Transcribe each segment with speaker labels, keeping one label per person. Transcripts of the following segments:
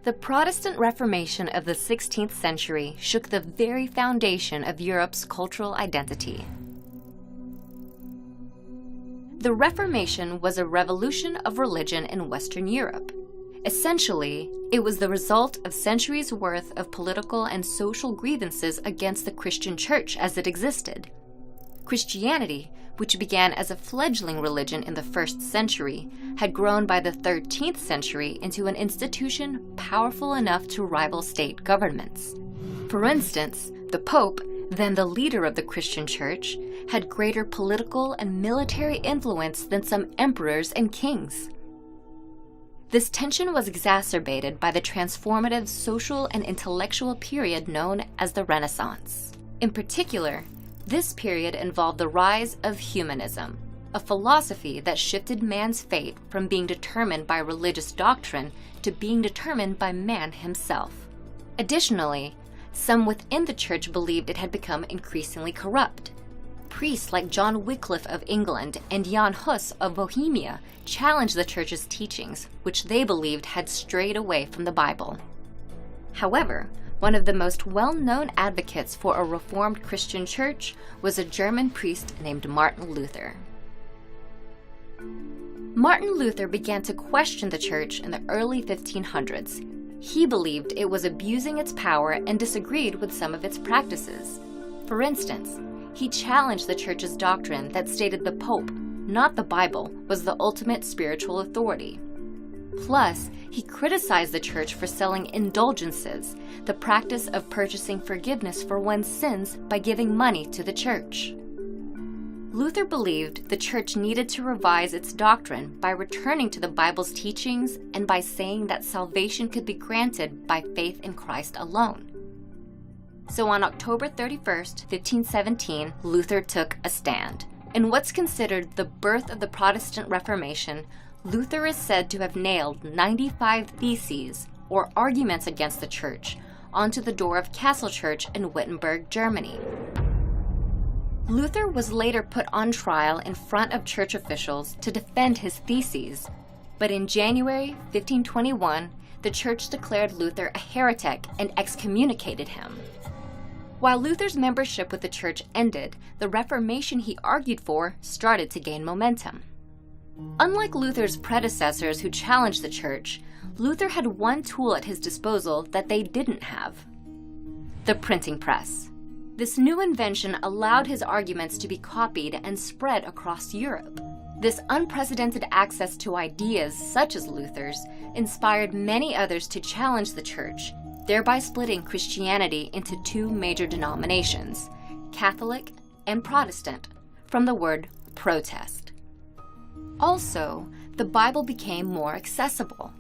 Speaker 1: The Protestant Reformation of the 16th century shook the very foundation of Europe's cultural identity. The Reformation was a revolution of religion in Western Europe. Essentially, it was the result of centuries' worth of political and social grievances against the Christian church as it existed. Christianity, which began as a fledgling religion in the 1st century, had grown by the 13th century into an institution powerful enough to rival state governments. For instance, the Pope, then the leader of the Christian church, had greater political and military influence than some emperors and kings. This tension was exacerbated by the transformative social and intellectual period known as the Renaissance. In particular, this period involved the rise of humanism, a philosophy that shifted man's fate from being determined by religious doctrine to being determined by man himself. Additionally, some within the church believed it had become increasingly corrupt. Priests like John Wycliffe of England and Jan Hus of Bohemia challenged the church's teachings, which they believed had strayed away from the Bible. However, one of the most well-known advocates for a Reformed Christian church was a German priest named Martin Luther. Martin Luther began to question the church in the early 1500s. He believed it was abusing its power and disagreed with some of its practices. For instance, he challenged the church's doctrine that stated the Pope, not the Bible, was the ultimate spiritual authority. Plus, he criticized the church for selling indulgences, the practice of purchasing forgiveness for one's sins by giving money to the church. Luther believed the church needed to revise its doctrine by returning to the Bible's teachings and by saying that salvation could be granted by faith in Christ alone. So on October 31st, 1517, Luther took a stand. In what's considered the birth of the Protestant Reformation, Luther is said to have nailed 95 theses, or arguments against the church, onto the door of Castle Church in Wittenberg, Germany. Luther was later put on trial in front of church officials to defend his theses, but in January 1521, the church declared Luther a heretic and excommunicated him. While Luther's membership with the church ended, the Reformation he argued for started to gain momentum. Unlike Luther's predecessors who challenged the church, Luther had one tool at his disposal that they didn't have: the printing press. This new invention allowed his arguments to be copied and spread across Europe. This unprecedented access to ideas such as Luther's inspired many others to challenge the church, thereby splitting Christianity into two major denominations, Catholic and Protestant, from the word protest. Also, the Bible became more accessible.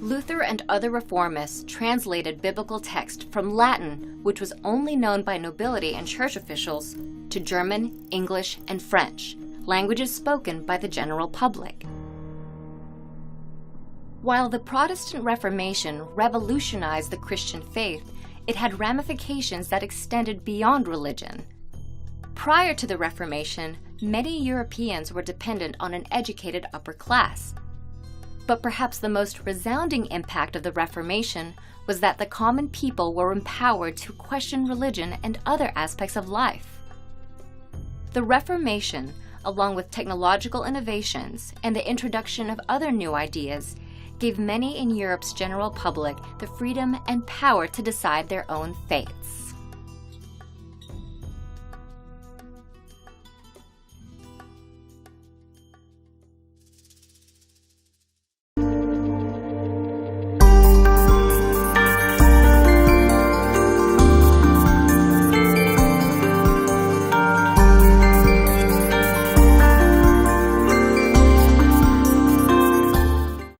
Speaker 1: Luther and other reformists translated biblical text from Latin, which was only known by nobility and church officials, to German, English, and French, languages spoken by the general public. While the Protestant Reformation revolutionized the Christian faith, it had ramifications that extended beyond religion. Prior to the Reformation, many Europeans were dependent on an educated upper class. But perhaps the most resounding impact of the Reformation was that the common people were empowered to question religion and other aspects of life. The Reformation, along with technological innovations and the introduction of other new ideas, gave many in Europe's general public the freedom and power to decide their own fates.